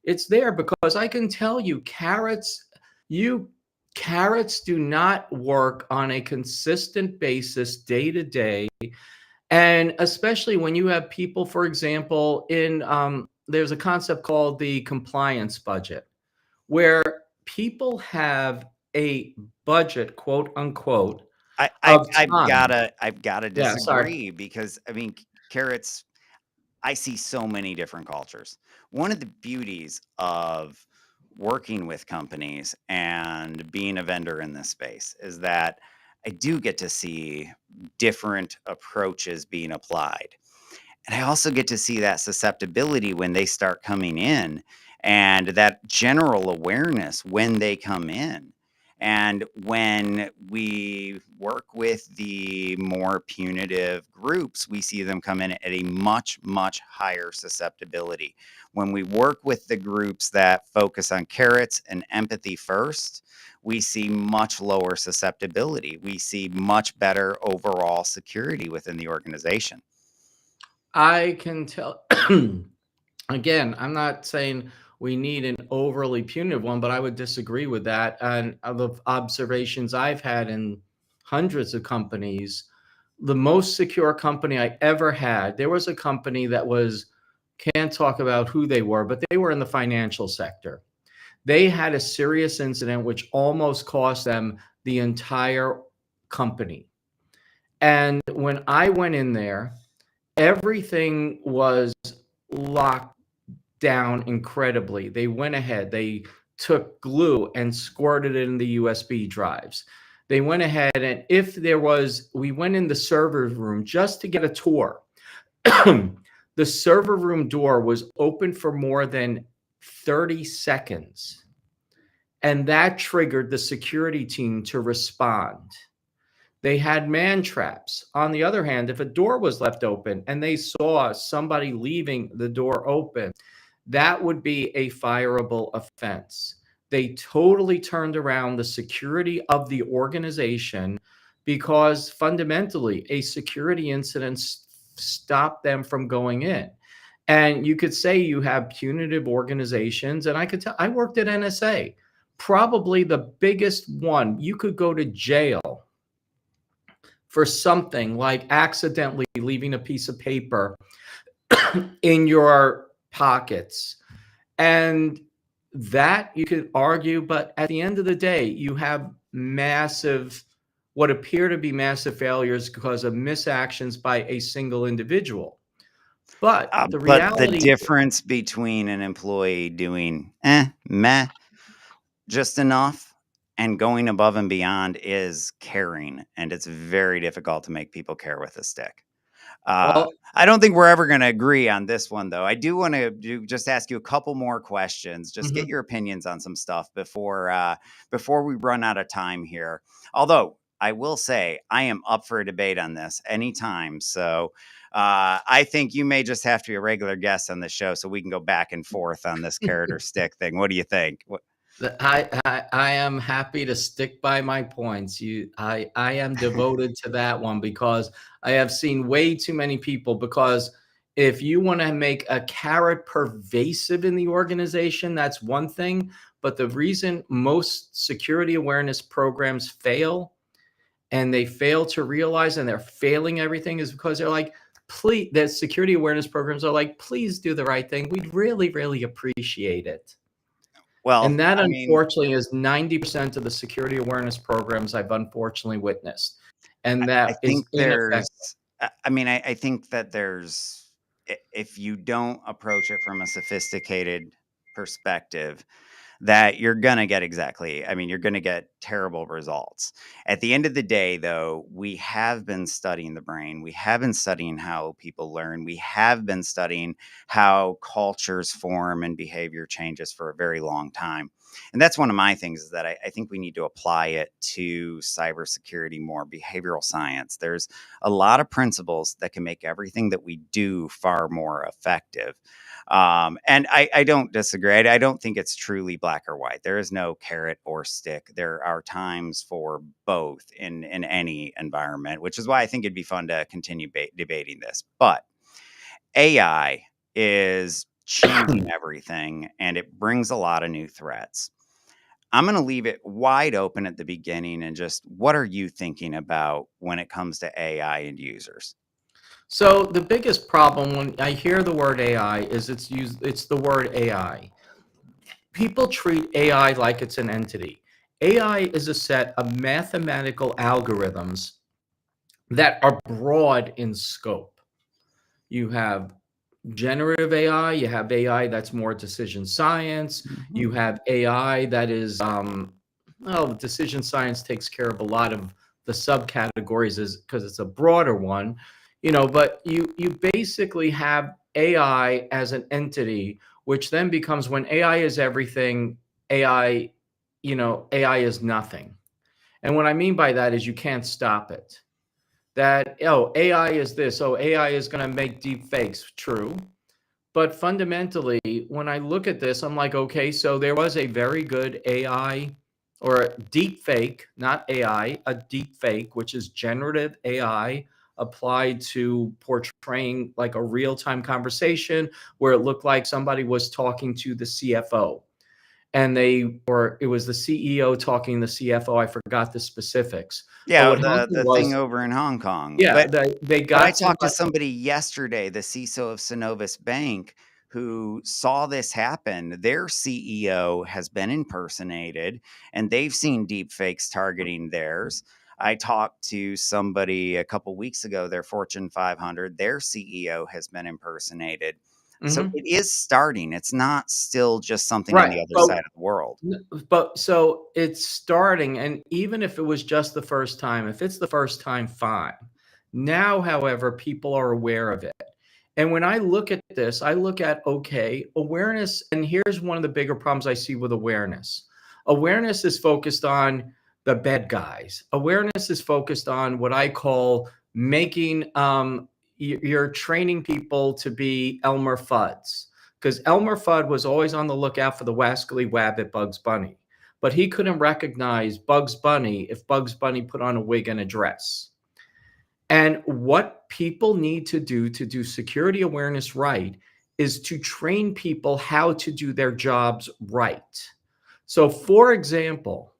it's there because I can tell you carrots do not work on a consistent basis day to day. And especially when you have people, for example, there's a concept called the compliance budget, where people have a budget, quote unquote, I, I've of I've time. gotta I've gotta Yeah, sorry. disagree because I mean carrots. I see so many different cultures. One of the beauties of working with companies and being a vendor in this space is that I do get to see different approaches being applied. And I also get to see that susceptibility when they start coming in and that general awareness when they come in. And when we work with the more punitive groups, we see them come in at a much, much higher susceptibility. When we work with the groups that focus on carrots and empathy first, we see much lower susceptibility. We see much better overall security within the organization. I can tell. Again, I'm not saying we need an overly punitive one, but I would disagree with that. And of the observations I've had in hundreds of companies, the most secure company I ever had, there was a company that was, can't talk about who they were, but they were in the financial sector. They had a serious incident which almost cost them the entire company. And when I went in there, everything was locked down incredibly. They went ahead, they took glue and squirted it in the USB drives. They went ahead, and if there was, we went in the server room just to get a tour. The server room door was open for more than 30 seconds. And that triggered the security team to respond. They had man traps. On the other hand, if a door was left open and they saw somebody leaving the door open, that would be a fireable offense. They totally turned around the security of the organization because fundamentally a security incident stopped them from going in. And you could say you have punitive organizations, and I could tell, I worked at NSA, probably the biggest one. You could go to jail for something like accidentally leaving a piece of paper in your pockets. And that you could argue, but at the end of the day, you have massive, what appear to be massive failures because of misactions by a single individual. But the But the reality, difference between an employee doing meh, just enough, and going above and beyond is caring, and it's very difficult to make people care with a stick. well, I don't think we're ever going to agree on this one, though. I do want to just ask you a couple more questions, just get mhm. your opinions on some stuff before we run out of time here. Although I will say I am up for a debate on this anytime. So I think you may just have to be a regular guest on the show so we can go back and forth on this carrot or stick thing. What do you think? I am happy to stick by my points. I am devoted to that one because I have seen way too many people. Because if you want to make a carrot pervasive in the organization, that's one thing. But the reason most security awareness programs fail, and they fail to realize, and they're failing everything, is because they're like, please, the security awareness programs are like, please do the right thing. We'd really, really appreciate it. Well, And that, I mean, unfortunately, is 90% of the security awareness programs I've unfortunately witnessed. And I that is think ineffective. I think that if you don't approach it from a sophisticated perspective, that you're going to get you're going to get terrible results. At the end of the day, though, we have been studying the brain. We have been studying how people learn. We have been studying how cultures form and behavior changes for a very long time. And that's one of my things, is that I think we need to apply it to cybersecurity more, behavioral science. There's a lot of principles that can make everything that we do far more effective. And I don't disagree. I don't think it's truly black or white. There is no carrot or stick. There are times for both in any environment, which is why I think it'd be fun to continue debating this. But AI is changing everything, and it brings a lot of new threats. I'm going to leave it wide open at the beginning, and just what are you thinking about when it comes to AI and users? So the biggest problem when I hear the word AI is it's the word AI. People treat AI like it's an entity. AI is a set of mathematical algorithms that are broad in scope. You have generative AI, you have AI that's more decision science, Mhm. you have AI that is, well, decision science takes care of a lot of the subcategories is because it's a broader one, but you basically have AI as an entity which then becomes when AI is everything, AI, AI is nothing. And what I mean by that is you can't stop it. That, oh, AI is this, oh, AI is going to make deep fakes. True. But fundamentally, when I look at this, I'm like, okay, so there was a very good AI or a deep fake, not AI, a deep fake, which is generative AI applied to portraying like a real-time conversation where it looked like somebody was talking to the CFO and or it was the CEO talking to the CFO. I forgot the specifics. But Yeah, what happened the thing was, over in Hong Kong. yeah, they But I got talked to somebody. somebody yesterday, the CISO of Synovus Bank, who saw this happen. Their CEO has been impersonated, and they've seen deep fakes targeting theirs. I talked to somebody a couple weeks ago, their Fortune 500, their CEO has been impersonated. So Mhm. it is starting. It's not still just something on Right. the other side of the world. But so it's starting, and even if it was just the first time, if it's the first time, fine. Now, however, people are aware of it. And when I look at this, I look at, okay, awareness, and here's one of the bigger problems I see with awareness. Awareness is focused on the bad guys. Awareness is focused on what I call making you're training people to be Elmer Fudd's, because Elmer Fudd was always on the lookout for the wascally wabbit Bugs Bunny, but he couldn't recognize Bugs Bunny if Bugs Bunny put on a wig and a dress. And what people need to do security awareness right is to train people how to do their jobs right. So, for example,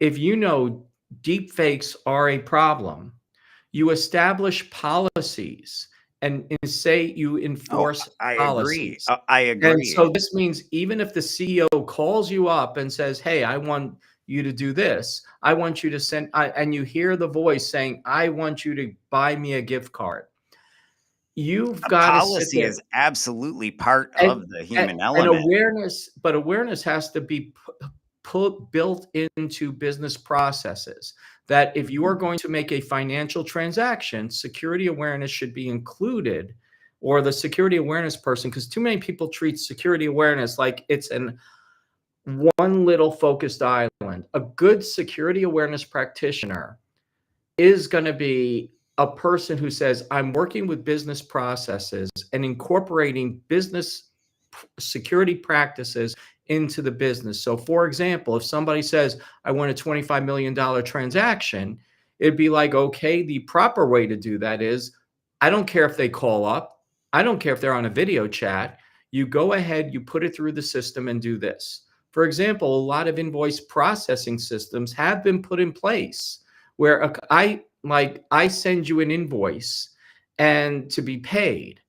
if you know deep fakes are a problem, you establish policies and say you Oh, enforce I agree. policies. I And agree. so this means even if the CEO calls you up and says, "Hey, I want you to do this. I want you to send," and you hear the voice saying, "I want you to buy me a gift card." You've A got to sit policy there is absolutely part and of the human and element. awareness, but awareness has to be put built into business processes. That if you are going to make a financial transaction, security awareness should be included, or the security awareness person, because too many people treat security awareness like it's an one little focused island. A good security awareness practitioner is going to be a person who says, I'm working with business processes and incorporating business security practices into the business. So, for example, if somebody says, I want a $25 million transaction, it'd be like, okay, the proper way to do that is I don't care if they call up, I don't care if they're on a video chat. You go ahead, you put it through the system and do this. For example, a lot of invoice processing systems have been put in place where I send you an invoice and to be paid.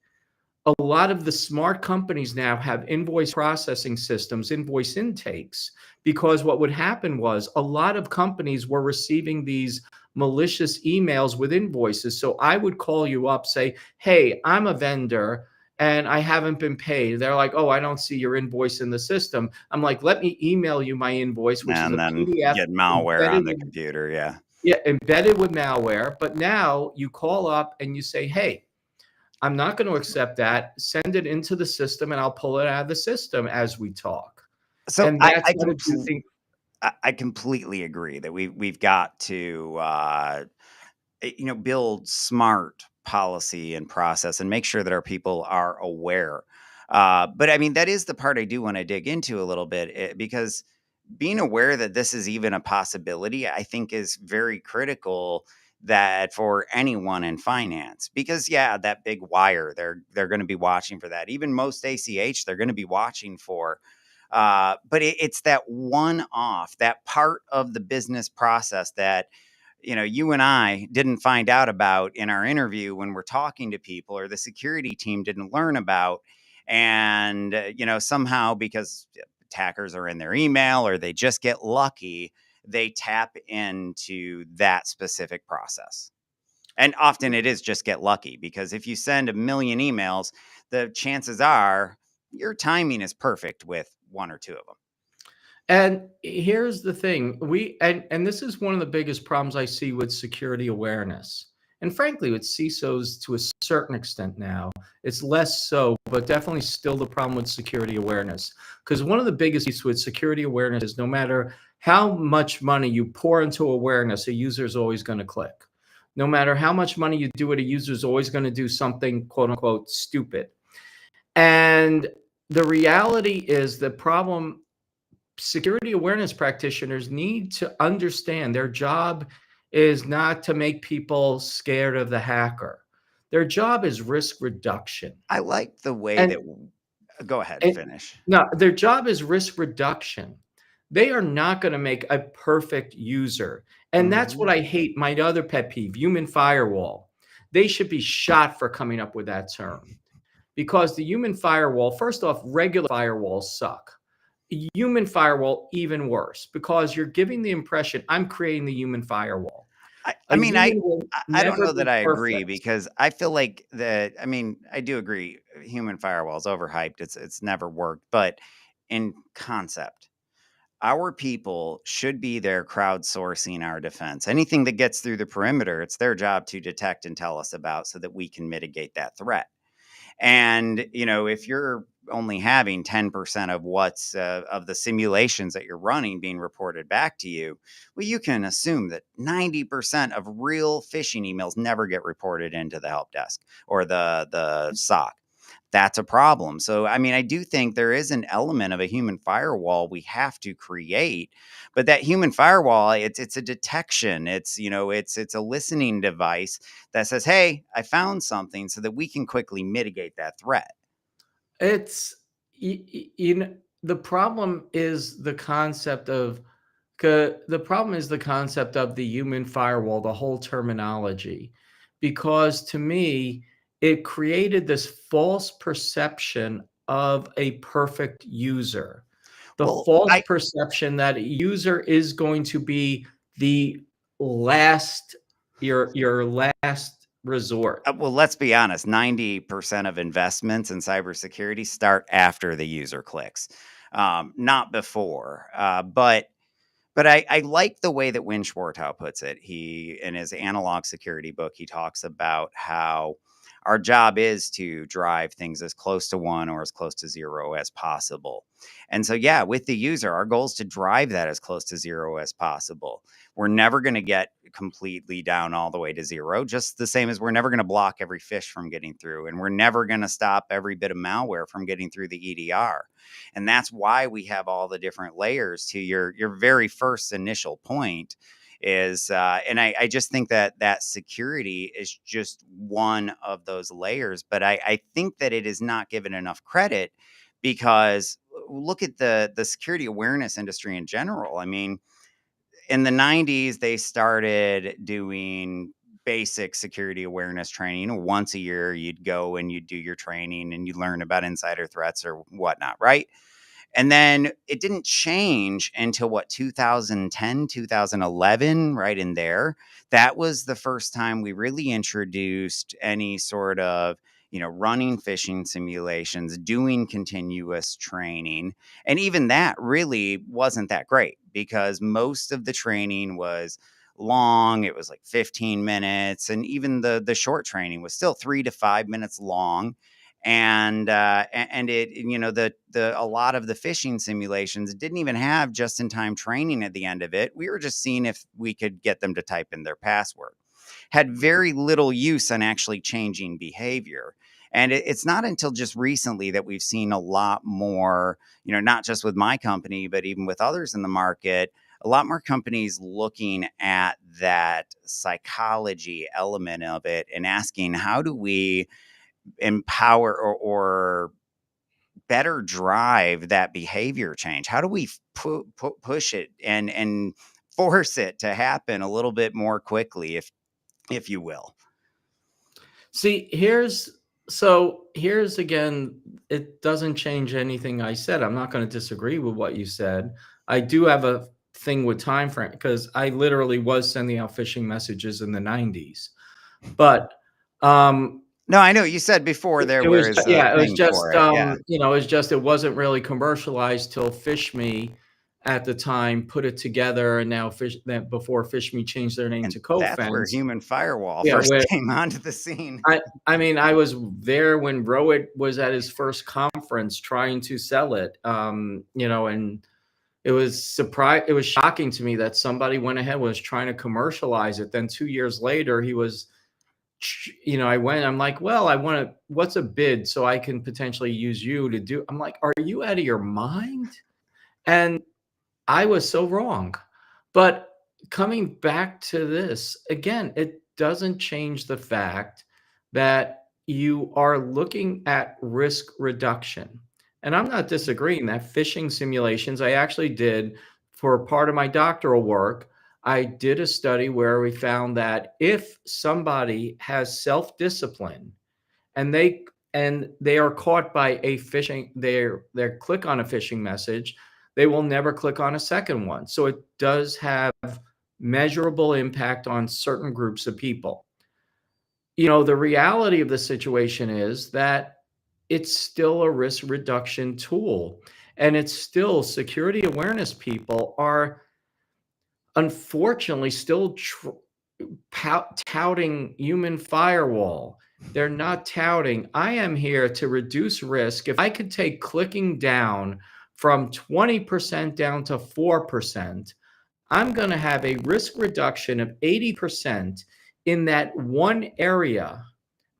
A lot of the smart companies now have invoice processing systems, invoice intakes, because what would happen was a lot of companies were receiving these malicious emails with invoices. So I would call you up, say, hey, I'm a vendor and I haven't been paid. They're like, oh, I don't see your invoice in the system. I'm like, let me email you my invoice, which is And a then PDF get malware embedded on the in, computer, yeah. yeah, embedded with malware. But now you call up and you say, hey, I'm not going to accept that. Send it into the system and I'll pull it out of the system as we talk. So And that's what I do think. I completely agree that we've got to, build smart policy and process and make sure that our people are aware. But I mean, that is the part I do want to dig into a little bit, because being aware that this is even a possibility, I think is very critical, that for anyone in finance, because yeah, that big wire, they're going to be watching for that. Even most ACH, they're going to be watching for. But it's that one off, that part of the business process that, you and I didn't find out about in our interview when we're talking to people, or the security team didn't learn about. And, somehow, because attackers are in their email or they just get lucky, they tap into that specific process. And often it is just get lucky, because if you send a million emails, the chances are your timing is perfect with one or two of them. And here's the thing, and this is one of the biggest problems I see with security awareness and frankly, with CISOs to a certain extent now, it's less so, but definitely still the problem with security awareness. Because one of the biggest issues with security awareness is no matter how much money you pour into awareness, a user is always going to click. No matter how much money you do it, a user is always going to do something quote unquote stupid. And the reality is the problem security awareness practitioners need to understand their job is not to make people scared of the hacker. Their job is risk reduction. I like the way And, that go ahead, and finish. no, their job is risk reduction. They are not going to make a perfect user. And that's what Mhm. I hate. My other pet peeve, human firewall. They should be shot for coming up with that term. Because the human firewall, first off, regular firewalls suck. Human firewall, even worse, because you're giving the impression I'm creating the human firewall. I A mean, human will I don't never know that be I agree perfect. because I feel like that. I mean, I do agree. Human firewall is overhyped. It's never worked, but in concept, our people should be there crowdsourcing our defense. Anything that gets through the perimeter, it's their job to detect and tell us about so that we can mitigate that threat. And, if you're only having 10% of what's of the simulations that you're running being reported back to you, well, you can assume that 90% of real phishing emails never get reported into the help desk or the SOC. That's a problem. So, I mean, I do think there is an element of a human firewall we have to create, but that human firewall, it's a detection. It's a listening device that says, "Hey, I found something," so that we can quickly mitigate that threat. It's you know the problem is the concept of the problem is the concept of the human firewall, the whole terminology, because to me it created this false perception of a perfect user. The Well, false I perception that a user is going to be the last your last resort. well, let's be honest, 90% of investments in cybersecurity start after the user clicks, not before. But I like the way that Win Schwartau puts it. He, in his analog security book, he talks about how our job is to drive things as close to one or as close to zero as possible. And so, yeah, with the user, our goal is to drive that as close to zero as possible. We're never going to get completely down all the way to zero, just the same as we're never going to block every phish from getting through. And we're never going to stop every bit of malware from getting through the EDR. And that's why we have all the different layers to your very first initial point is and I just think that security is just one of those layers, but I think that it is not given enough credit because look at the security awareness industry in general. I mean, in the 90s they started doing basic security awareness training. Once a year you'd go and you'd do your training and you learn about insider threats or whatnot, right? And then it didn't change until what, 2010, 2011, right in there. That was the first time we really introduced any sort of, running phishing simulations, doing continuous training. And even that really wasn't that great because most of the training was long. It was like 15 minutes. And even the short training was still 3 to 5 minutes long. And it, the a lot of the phishing simulations didn't even have just in time training at the end of it. We were just seeing if we could get them to type in their password. Had very little use on actually changing behavior. And it's not until just recently that we've seen a lot more, not just with my company, but even with others in the market, a lot more companies looking at that psychology element of it and asking, how do we empower or better drive that behavior change? How do we push it and force it to happen a little bit more quickly, if you will? See, here's again, it doesn't change anything I said. I'm not going to disagree with what you said. I do have a thing with time frame because I literally was sending out phishing messages in the 90s. But No, I know you said before there it was was a yeah, it was thing just for it. Yeah. it was just it wasn't really commercialized till Fish Me at the time put it together, and now before PhishMe changed their name And to that's where Cofense. human firewall Yeah, first where came onto the scene. I mean, I was there when Rowett was at his first conference trying to sell it, and it was shocking to me that somebody went ahead, was trying to commercialize it. Then 2 years later, I'm like, well, what's a bid so I can potentially use you to do? I'm like, are you out of your mind? And I was so wrong. But coming back to this, again, it doesn't change the fact that you are looking at risk reduction. And I'm not disagreeing that phishing simulations, I actually did for part of my doctoral work. I did a study where we found that if somebody has self-discipline and they are caught by a phishing, they click on a phishing message, they will never click on a second one. So it does have measurable impact on certain groups of people. The reality of the situation is that it's still a risk reduction tool, and it's still security awareness people are unfortunately still touting human firewall. They're not touting, I am here to reduce risk. If I could take clicking down from 20% down to 4%, I'm going to have a risk reduction of 80% in that one area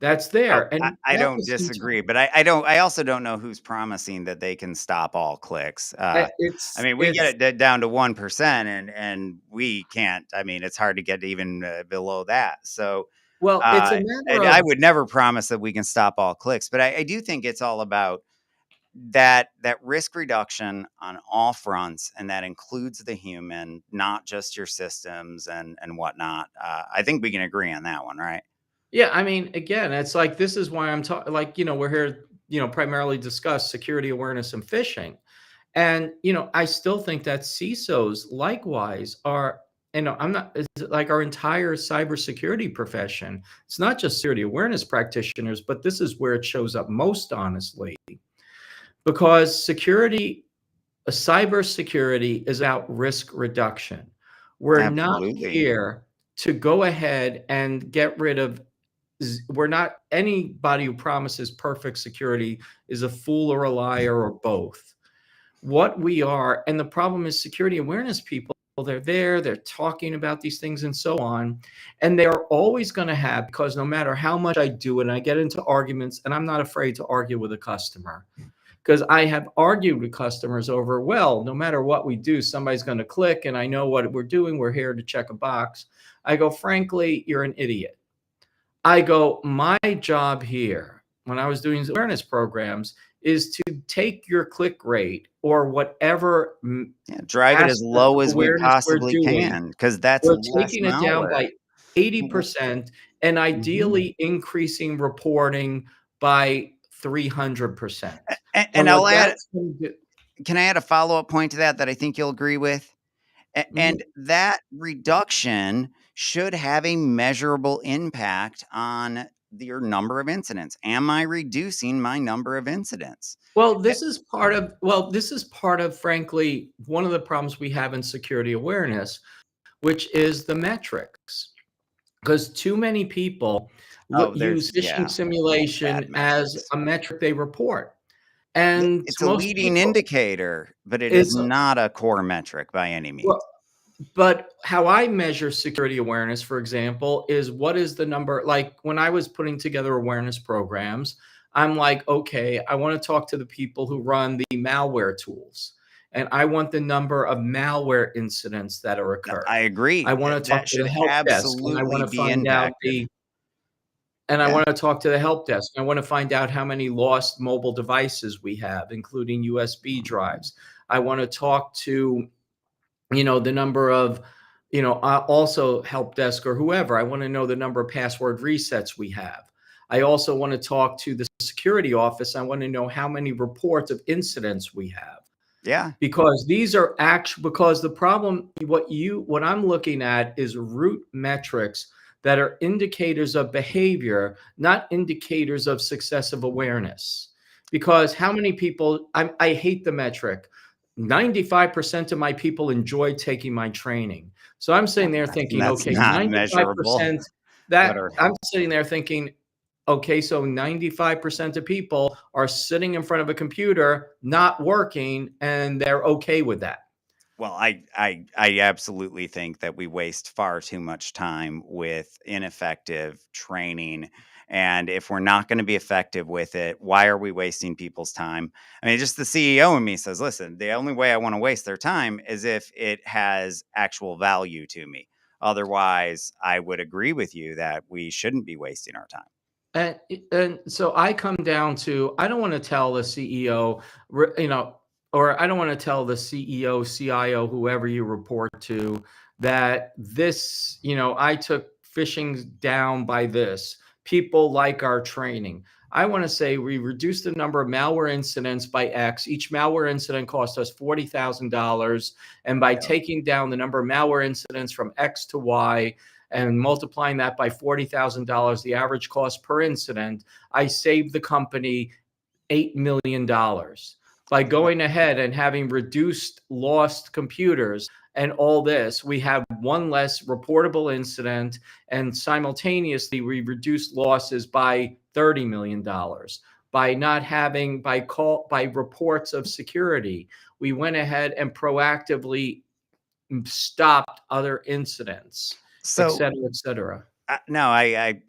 that's Oh, there. And I at don't the same disagree, but I also don't know who's promising that they can stop all clicks. time, I mean, we get it down to 1%, and we can't. I mean, it's hard to get even below that. So, it's a matter and of, I would never promise that we can stop all clicks, but I do think it's all about that risk reduction on all fronts, and that includes the human, not just your systems and whatnot. I think we can agree on that one, right? yeah, I mean, again, it's like, this is why I'm talking, like, we're here, primarily discuss security awareness and phishing. And, I still think that CISOs likewise are, I'm not, it's like our entire cybersecurity profession. It's not just security awareness practitioners, but this is where it shows up most honestly, because cybersecurity is about risk reduction. We're not Absolutely. here to go ahead and get rid of, we're not, anybody who promises perfect security is a fool or a liar or both. What we are, and the problem is security awareness people, they're talking about these things and so on. And they are always going to have, because no matter how much I do it, and I get into arguments, and I'm not afraid to argue with a customer, because I have argued with customers over, well, no matter what we do, somebody's going to click, and I know what we're doing. We're here to check a box. I go, frankly, you're an idiot. I go, my job here, when I was doing awareness programs, is to take your click rate or whatever Drive it as aspect low of as we awareness we're possibly doing, can, because that's we're less taking it down malware. by 80% and ideally increasing reporting by 300%. And And what I'll add, that's going to do, can I add a follow-up point to that I think you'll agree with? And that reduction should have a measurable impact on your number of incidents. Am I reducing my number of incidents? well, this is part of, frankly, one of the problems we have in security awareness, which is the metrics. Because too many people Oh, use there's phishing bad simulation as metrics. a metric they report. And It's to a most leading people, indicator, but it is it's, not a core metric by any means. well, but how I measure security awareness, for example, is what is the number, like when I was putting together awareness programs, I'm like, okay, I want to talk to the people who run the malware tools. And I want the number of malware incidents that are No, occurred. I I agree. want to talk That to should the help desk, and I absolutely want to be find out impacted. and I Yeah. want to talk to the help desk. I want to find out how many lost mobile devices we have, including USB drives. I want to talk to, the number of, also help desk or whoever. I want to know the number of password resets we have. I also want to talk to the security office. I want to know how many reports of incidents we have. Yeah. Because because the problem, what I'm looking at is root metrics that are indicators of behavior, not indicators of successive awareness. Because how many people, I hate the metric. 95% of my people enjoy taking my training. So I'm sitting there thinking, That's okay, not measurable. 95% What that are I'm sitting there thinking, okay, so 95% of people are sitting in front of a computer, not working, and they're okay with that. Well, I absolutely think that we waste far too much time with ineffective training. And if we're not going to be effective with it, why are we wasting people's time? I mean, just the CEO in me says, listen, the only way I want to waste their time is if it has actual value to me. Otherwise, I would agree with you that we shouldn't be wasting our time. And so I come down to, I don't want to tell the CEO, or I don't want to tell the CEO, CIO, whoever you report to, that this, I took phishing down by this. People like our training. I want to say we reduced the number of malware incidents by X. Each malware incident cost us $40,000. And by taking down the number of malware incidents from X to Y, and multiplying that by $40,000, the average cost per incident, I saved the company $8 million by going ahead and having reduced lost computers. And all this, we have one less reportable incident, and simultaneously we reduced losses by $30 million by not having by reports of security. We went ahead and proactively stopped other incidents, et So, cetera, et cetera. no, I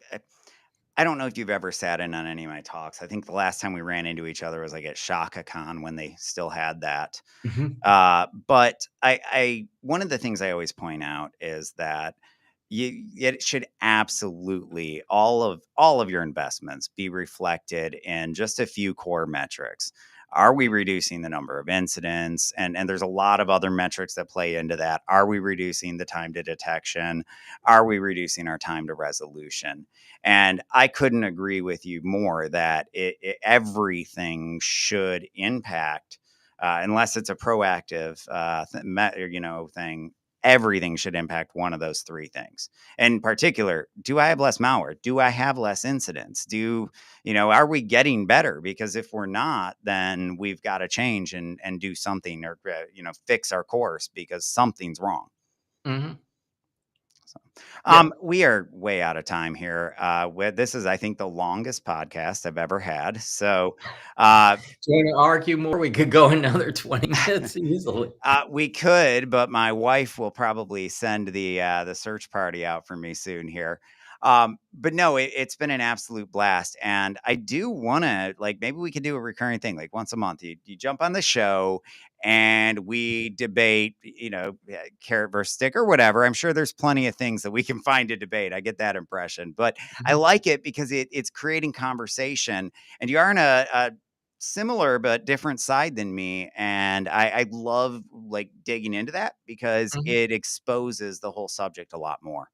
don't know if you've ever sat in on any of my talks. I think the last time we ran into each other was like at ShakaCon when they still had that. Mhm, But I one of the things I always point out is that it should absolutely all of your investments be reflected in just a few core metrics. Are we reducing the number of incidents? And there's a lot of other metrics that play into that. Are we reducing the time to detection? Are we reducing our time to resolution? And I couldn't agree with you more that everything should impact, unless it's a proactive thing. Everything should impact one of those three things. In particular, do I have less malware? Do I have less incidents? Are we getting better? Because if we're not, then we've got to change and do something, or fix our course, because something's wrong. mhm. So, Yeah. we are way out of time here. This is, I think, the longest podcast I've ever had. So, uh, Do you wanna argue more? We could go another 20 minutes easily. we could, but my wife will probably send the search party out for me soon here. But no, it's been an absolute blast, and I do want to, like, maybe we could do a recurring thing, like once a month. You jump on the show and we debate, carrot versus stick or whatever. I'm sure there's plenty of things that we can find to debate. I get that impression, but I Mhm, like it because it's creating conversation, and you are in a similar but different side than me, and I love, like, digging into that because mhm. it exposes the whole subject a lot more.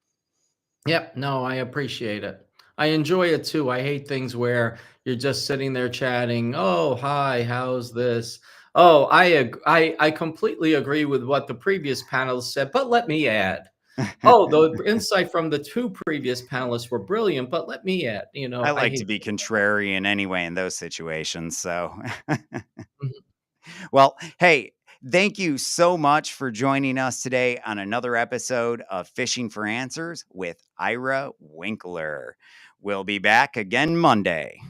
Yep, no, I appreciate it. I enjoy it too. I hate things where you're just sitting there chatting, "Oh, hi, how's this?" Oh, I completely agree with what the previous panelists said, but let me add. Oh, the insight from the 2 previous panelists were brilliant, but let me add, I I like to hate be contrarian anyway in those situations, so Mhm. well, hey, thank you so much for joining us today on another episode of Fishing for Answers with Ira Winkler. We'll be back again Monday.